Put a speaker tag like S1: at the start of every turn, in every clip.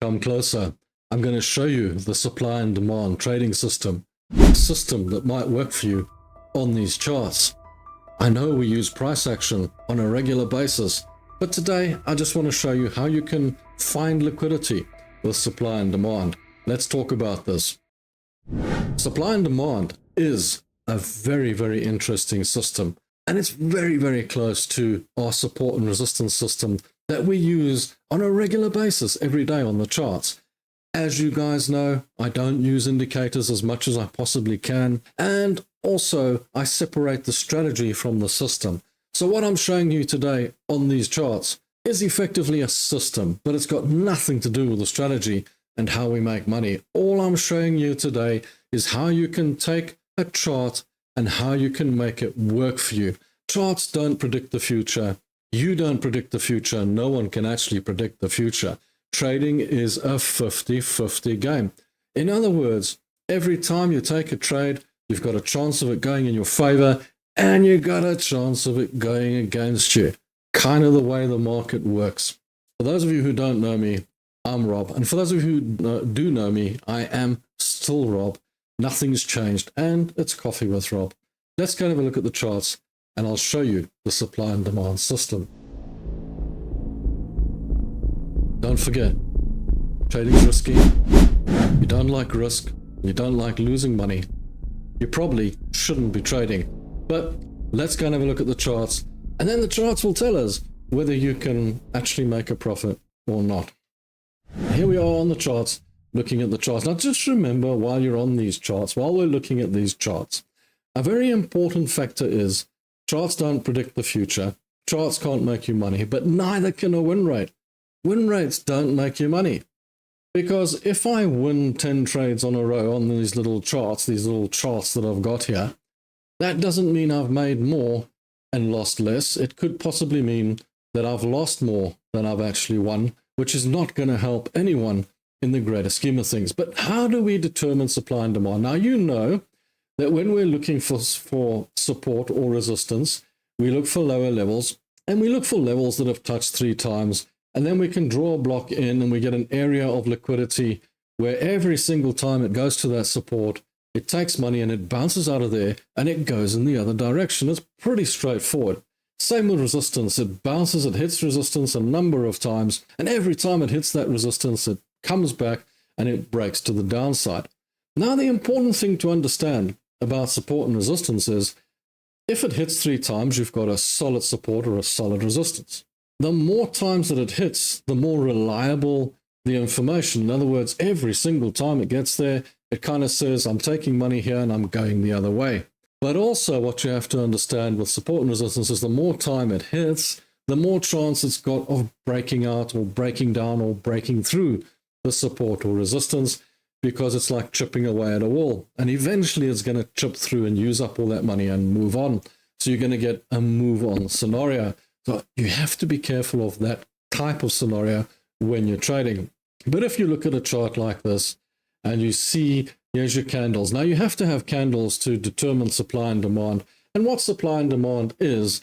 S1: Come closer. I'm going to show you the supply and demand trading system, a system that might work for you on these charts. I know we use price action on a regular basis, but today I just want to show you how you can find liquidity with supply and demand. Let's talk about this. Supply and demand is a very, very interesting system, and it's very, very close to our support and resistance system that we use on a regular basis every day on the charts. As you guys know, I don't use indicators as much as I possibly can, and also I separate the strategy from the system. So what I'm showing you today on these charts is effectively a system, but it's got nothing to do with the strategy and how we make money. All I'm showing you today is how you can take a chart and how you can make it work for you. Charts don't predict the future. You don't predict the future. No one can actually predict the future. Trading is a 50-50 game. In other words, every time you take a trade, you've got a chance of it going in your favor and you got a chance of it going against you. Kind of the way the market works. For those of you who don't know me, I'm Rob. And for those of you who do know me, I am still Rob. Nothing's changed, and it's Coffee with Rob. Let's go and have a look at the charts, and I'll show you the supply and demand system. Don't forget, trading's risky. You don't like risk. You don't like losing money. You probably shouldn't be trading. But let's go and have a look at the charts, and then the charts will tell us whether you can actually make a profit or not. Here we are on the charts, looking at the charts. Now just remember, while you're on these charts, while we're looking at these charts, a very important factor is charts don't predict the future. Charts can't make you money, but neither can a win rate. Win rates don't make you money. Because if I win 10 trades on a row on these little charts that I've got here, that doesn't mean I've made more and lost less. It could possibly mean that I've lost more than I've actually won, which is not going to help anyone in the greater scheme of things. But how do we determine supply and demand? Now, you know that when we're looking for support or resistance, we look for lower levels, and we look for levels that have touched 3 times, and then we can draw a block in and we get an area of liquidity where every single time it goes to that support, it takes money and it bounces out of there and it goes in the other direction. It's pretty straightforward. Same with resistance. It bounces, it hits resistance a number of times, and every time it hits that resistance, it comes back and it breaks to the downside. Now, the important thing to understand about support and resistance is if it hits 3 times, you've got a solid support or a solid resistance. The more times that it hits, the more reliable the information. In other words, every single time it gets there, it kind of says, I'm taking money here and I'm going the other way. But also what you have to understand with support and resistance is the more time it hits, the more chance it's got of breaking out or breaking down or breaking through the support or resistance, because it's like chipping away at a wall. And eventually it's going to chip through and use up all that money and move on. So you're going to get a move on scenario. So you have to be careful of that type of scenario when you're trading. But if you look at a chart like this and you see, here's your candles. Now you have to have candles to determine supply and demand. And what supply and demand is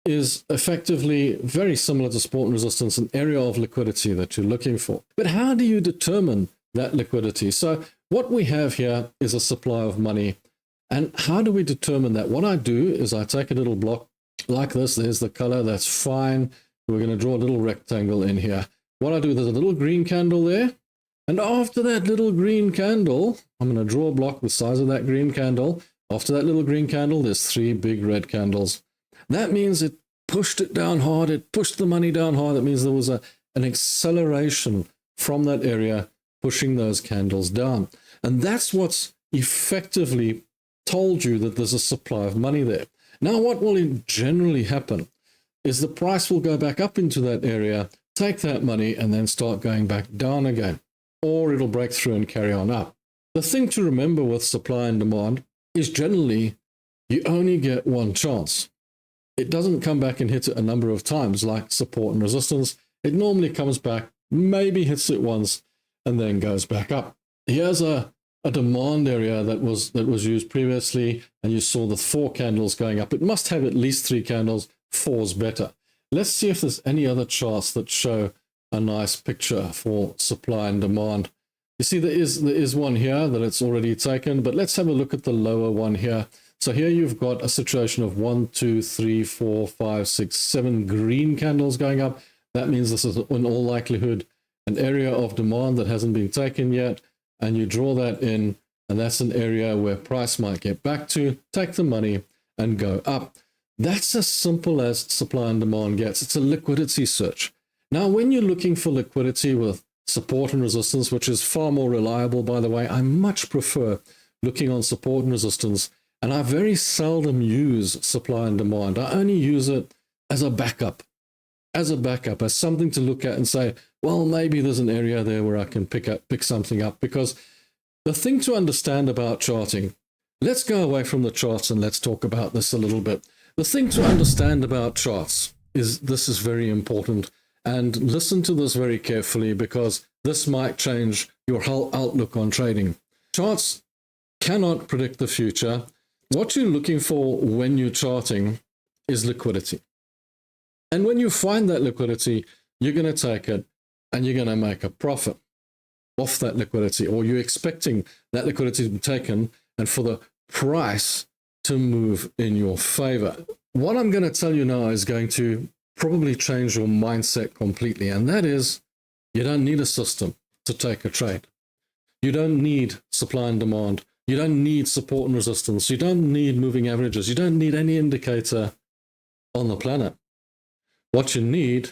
S1: effectively very similar to support and resistance, an area of liquidity that you're looking for. But how do you determine that liquidity? So what we have here is a supply of money. And how do we determine that? What I do is I take a little block like this. There's the color. That's fine. We're going to draw a little rectangle in here. What I do, there's a little green candle there. And after that little green candle, I'm going to draw a block the size of that green candle. After that little green candle, there's 3 big red candles. That means it pushed it down hard. It pushed the money down hard. That means there was an acceleration from that area pushing those candles down. And that's what's effectively told you that there's a supply of money there. Now, what will generally happen is the price will go back up into that area, take that money, and then start going back down again. Or it'll break through and carry on up. The thing to remember with supply and demand is generally you only get one chance. It doesn't come back and hit it a number of times like support and resistance. It normally comes back, maybe hits it once, and then goes back up. Here's a demand area that was used previously, and you saw the 4 candles going up. It must have at least 3 candles. 4's better. Let's see if there's any other charts that show a nice picture for supply and demand. You see, there is one here that it's already taken, but let's have a look at the lower one here. So here you've got a situation of 1, 2, 3, 4, 5, 6, 7 green candles going up. That means this is in all likelihood an area of demand that hasn't been taken yet, and you draw that in, and that's an area where price might get back to, take the money and go up. That's as simple as supply and demand gets. It's a liquidity search. Now, when you're looking for liquidity with support and resistance, which is far more reliable, by the way, I much prefer looking on support and resistance, and I very seldom use supply and demand. I only use it as a backup, as something to look at and say, well, maybe there's an area there where I can pick something up. Because the thing to understand about charting, let's go away from the charts and let's talk about this a little bit. The thing to understand about charts is this is very important, and listen to this very carefully because this might change your whole outlook on trading. Charts cannot predict the future. What you're looking for when you're charting is liquidity. And when you find that liquidity, you're going to take it and you're going to make a profit off that liquidity, or you're expecting that liquidity to be taken and for the price to move in your favor. What I'm going to tell you now is going to probably change your mindset completely, and that is you don't need a system to take a trade. You don't need supply and demand. You don't need support and resistance. You don't need moving averages. You don't need any indicator on the planet. What you need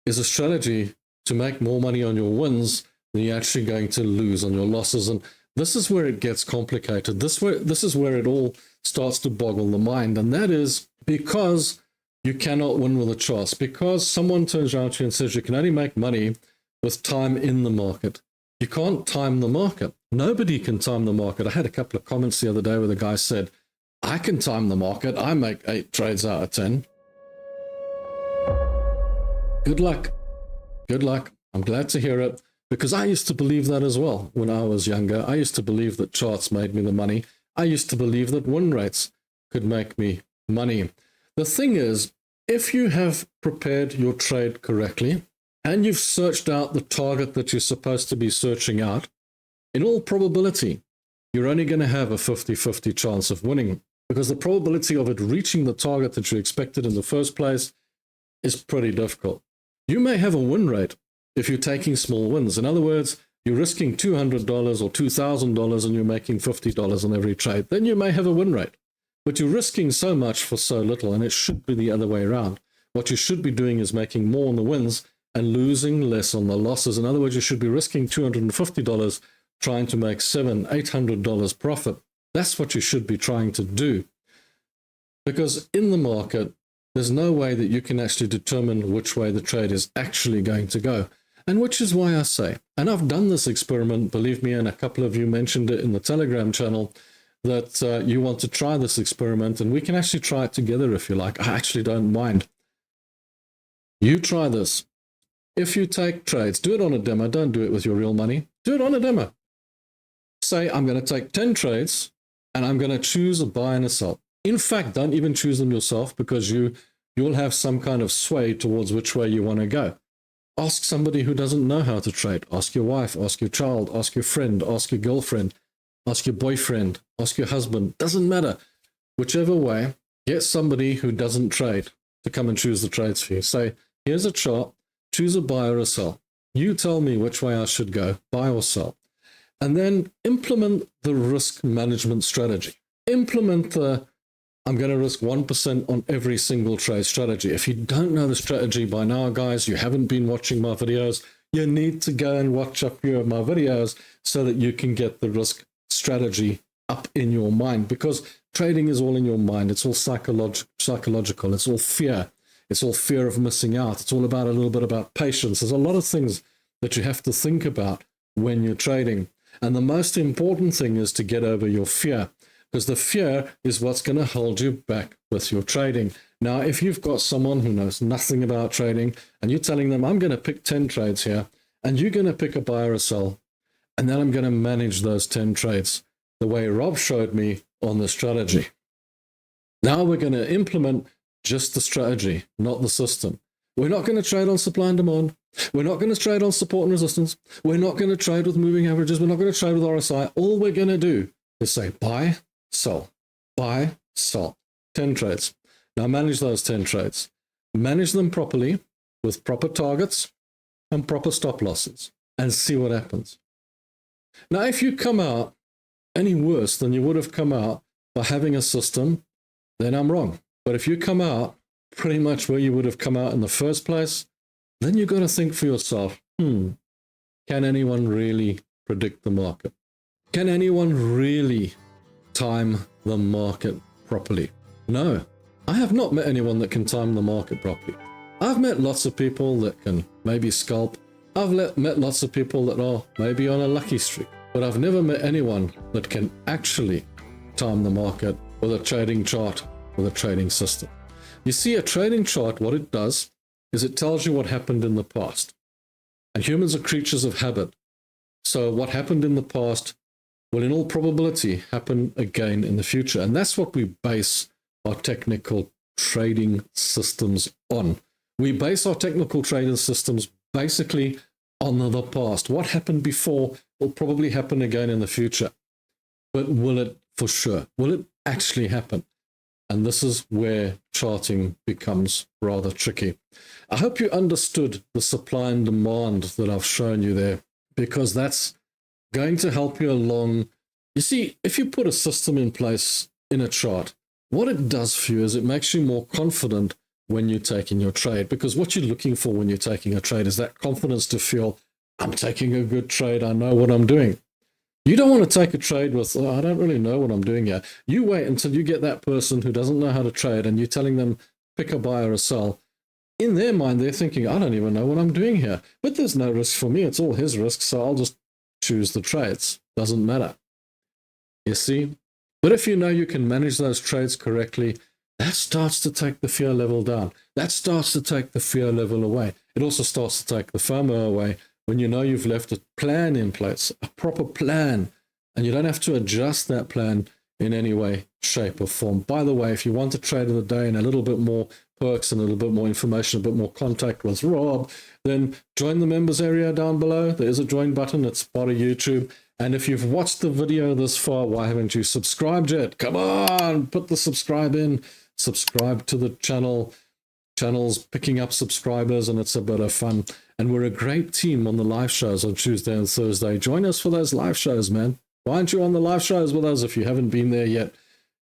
S1: is a strategy to make more money on your wins than you're actually going to lose on your losses. And this is where it gets complicated. This is where it all starts to boggle the mind. And that is because you cannot win with the charts, because someone turns around to you and says you can only make money with time in the market. You can't time the market. Nobody can time the market. I had a couple of comments the other day where the guy said, I can time the market. I make 8 trades out of 10. Good luck. Good luck. I'm glad to hear it, because I used to believe that as well when I was younger. I used to believe that charts made me the money. I used to believe that win rates could make me money. The thing is, if you have prepared your trade correctly and you've searched out the target that you're supposed to be searching out, in all probability, you're only going to have a 50-50 chance of winning, because the probability of it reaching the target that you expected in the first place is pretty difficult. You may have a win rate if you're taking small wins. In other words, you're risking $200 or $2,000 and you're making $50 on every trade. Then you may have a win rate. But you're risking so much for so little, and it should be the other way around. What you should be doing is making more on the wins and losing less on the losses. In other words, you should be risking $250 trying to make $700, $800 profit. That's what you should be trying to do. Because in the market, there's no way that you can actually determine which way the trade is actually going to go. And which is why I say, and I've done this experiment, believe me, and a couple of you mentioned it in the Telegram channel, that you want to try this experiment, and we can actually try it together if you like. I actually don't mind. You try this. If you take trades, do it on a demo. Don't do it with your real money. Do it on a demo. Say, I'm going to take 10 trades, and I'm going to choose a buy and a sell. In fact, don't even choose them yourself, because you'll have some kind of sway towards which way you want to go. Ask somebody who doesn't know how to trade. Ask your wife, ask your child, ask your friend, ask your girlfriend, ask your boyfriend, ask your husband. Doesn't matter. Whichever way, get somebody who doesn't trade to come and choose the trades for you. Say, here's a chart, choose a buy or a sell. You tell me which way I should go, buy or sell. And then implement the risk management strategy. Implement the I'm going to risk 1% on every single trade strategy. If you don't know the strategy by now, guys, you haven't been watching my videos, you need to go and watch a few of my videos so that you can get the risk strategy up in your mind, because trading is all in your mind. It's all psychological. It's all fear. It's all fear of missing out. It's all about a little bit about patience. There's a lot of things that you have to think about when you're trading. And the most important thing is to get over your fear, because the fear is what's going to hold you back with your trading. Now, if you've got someone who knows nothing about trading and you're telling them, I'm going to pick 10 trades here, and you're going to pick a buy or a sell, and then I'm going to manage those 10 trades the way Rob showed me on the strategy. Now we're going to implement just the strategy, not the system. We're not going to trade on supply and demand. We're not going to trade on support and resistance. We're not going to trade with moving averages. We're not going to trade with RSI. All we're going to do is say buy, sell, buy, sell. 10 trades. Now manage those 10 trades. Manage them properly with proper targets and proper stop losses and see what happens. Now, if you come out any worse than you would have come out by having a system, then I'm wrong. But if you come out pretty much where you would have come out in the first place, then you've got to think for yourself, can anyone really predict the market? Can anyone really time the market properly? No, I have not met anyone that can time the market properly. I've met lots of people that can maybe scalp. I've met lots of people that are maybe on a lucky streak, but I've never met anyone that can actually time the market with a trading chart, with a trading system. You see, a trading chart, what it does is it tells you what happened in the past. And humans are creatures of habit. So what happened in the past will in all probability happen again in the future. And that's what we base our technical trading systems on. We base our technical trading systems basically on the past. What happened before will probably happen again in the future. But will it for sure? Will it actually happen? And this is where charting becomes rather tricky. I hope you understood the supply and demand that I've shown you there, because that's going to help you along. You see, if you put a system in place in a chart, what it does for you is it makes you more confident when you're taking your trade, because what you're looking for when you're taking a trade is that confidence to feel, I'm taking a good trade, I know what I'm doing. You don't want to take a trade with, I don't really know what I'm doing here. You wait until you get that person who doesn't know how to trade and you're telling them, pick a buy or a sell. In their mind, they're thinking, I don't even know what I'm doing here. But there's no risk for me. It's all his risk, so I'll just choose the trades. Doesn't matter. You see? But if you know you can manage those trades correctly, that starts to take the fear level down. That starts to take the fear level away. It also starts to take the FOMO away when you know you've left a plan in place, a proper plan, and you don't have to adjust that plan in any way, shape, or form. By the way, if you want to trade in the day and a little bit more perks and a little bit more information, a bit more contact with Rob, then join the members area down below. There is a join button. It's part of YouTube. And if you've watched the video this far, why haven't you subscribed yet? Come on, put the subscribe in. Subscribe to the channel. Channel's picking up subscribers, and it's a bit of fun. And we're a great team on the live shows on Tuesday and Thursday. Join us for those live shows, man. Why aren't you on the live shows with us if you haven't been there yet?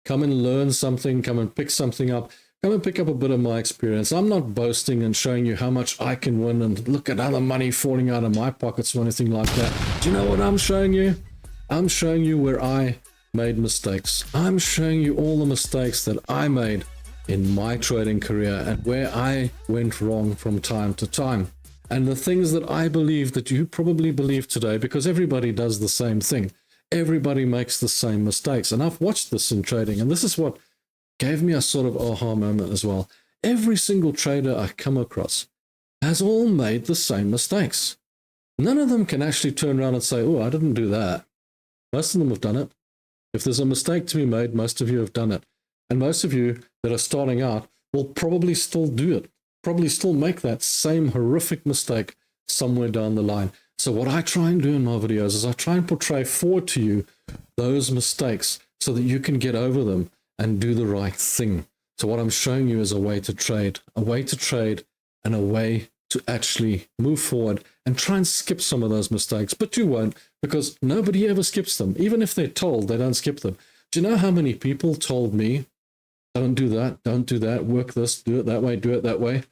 S1: Come and learn something. Come and pick something up. Come and pick up a bit of my experience. I'm not boasting and showing you how much I can win and look at other money falling out of my pockets or anything like that. Do you know what I'm showing you? I'm showing you where I made mistakes. I'm showing you all the mistakes that I made in my trading career and where I went wrong from time to time. And the things that I believe that you probably believe today, because everybody does the same thing. Everybody makes the same mistakes. And I've watched this in trading, and this is what gave me a sort of aha moment as well. Every single trader I come across has all made the same mistakes. None of them can actually turn around and say, oh, I didn't do that. Most of them have done it. If there's a mistake to be made, most of you have done it. And most of you that are starting out will probably still do it. Probably still make that same horrific mistake somewhere down the line. So what I try and do in my videos is I try and portray forward to you those mistakes so that you can get over them and do the right thing. So what I'm showing you is a way to trade and a way to actually move forward and try and skip some of those mistakes. But you won't, because nobody ever skips them. Even if they're told, they don't skip them. Do you know how many people told me, don't do that, work this, do it that way. I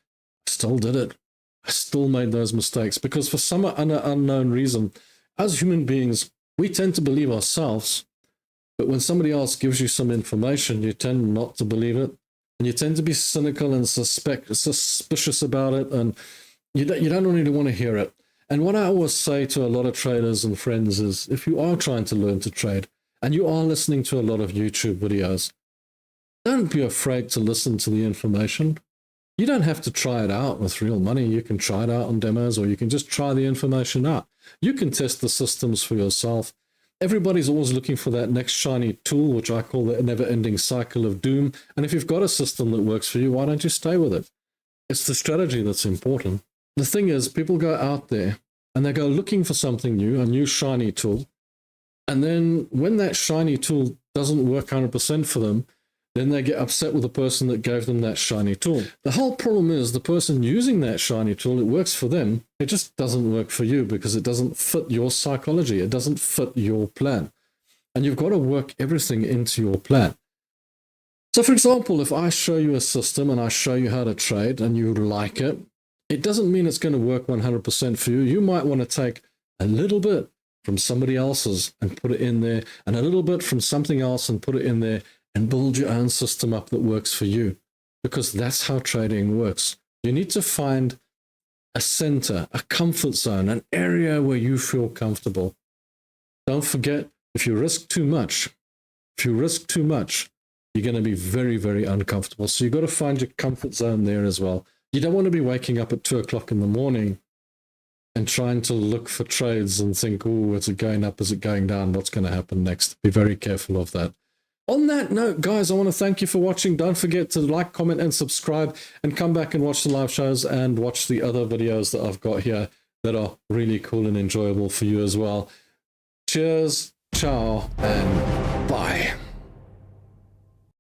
S1: still did it. I still made those mistakes because for some unknown reason, as human beings, we tend to believe ourselves, but when somebody else gives you some information, you tend not to believe it, and you tend to be cynical and suspicious about it, and you don't really want to hear it. And what I always say to a lot of traders and friends is, if you are trying to learn to trade, and you are listening to a lot of YouTube videos, don't be afraid to listen to the information. You don't have to try it out with real money. You can try it out on demos, or you can just try the information out. You can test the systems for yourself. Everybody's always looking for that next shiny tool, which I call the never-ending cycle of doom. And if you've got a system that works for you, why don't you stay with it? It's the strategy that's important. The thing is, people go out there and they go looking for something new, a new shiny tool. And then when that shiny tool doesn't work 100% for them, then they get upset with the person that gave them that shiny tool. The whole problem is the person using that shiny tool, it works for them. It just doesn't work for you because it doesn't fit your psychology. It doesn't fit your plan. And you've got to work everything into your plan. So for example, if I show you a system and I show you how to trade and you like it, it doesn't mean it's going to work 100% for you. You might want to take a little bit from somebody else's and put it in there, and a little bit from something else and put it in there, and build your own system up that works for you, because that's how trading works. You need to find a center, a comfort zone, an area where you feel comfortable. Don't forget, if you risk too much, you're going to be very, very uncomfortable. So you've got to find your comfort zone there as well. You don't want to be waking up at 2 o'clock in the morning and trying to look for trades and think, oh, is it going up? Is it going down? What's going to happen next? Be very careful of that. On that note, guys, I want to thank you for watching. Don't forget to like, comment, and subscribe, and come back and watch the live shows and watch the other videos that I've got here that are really cool and enjoyable for you as well. Cheers, ciao, and bye.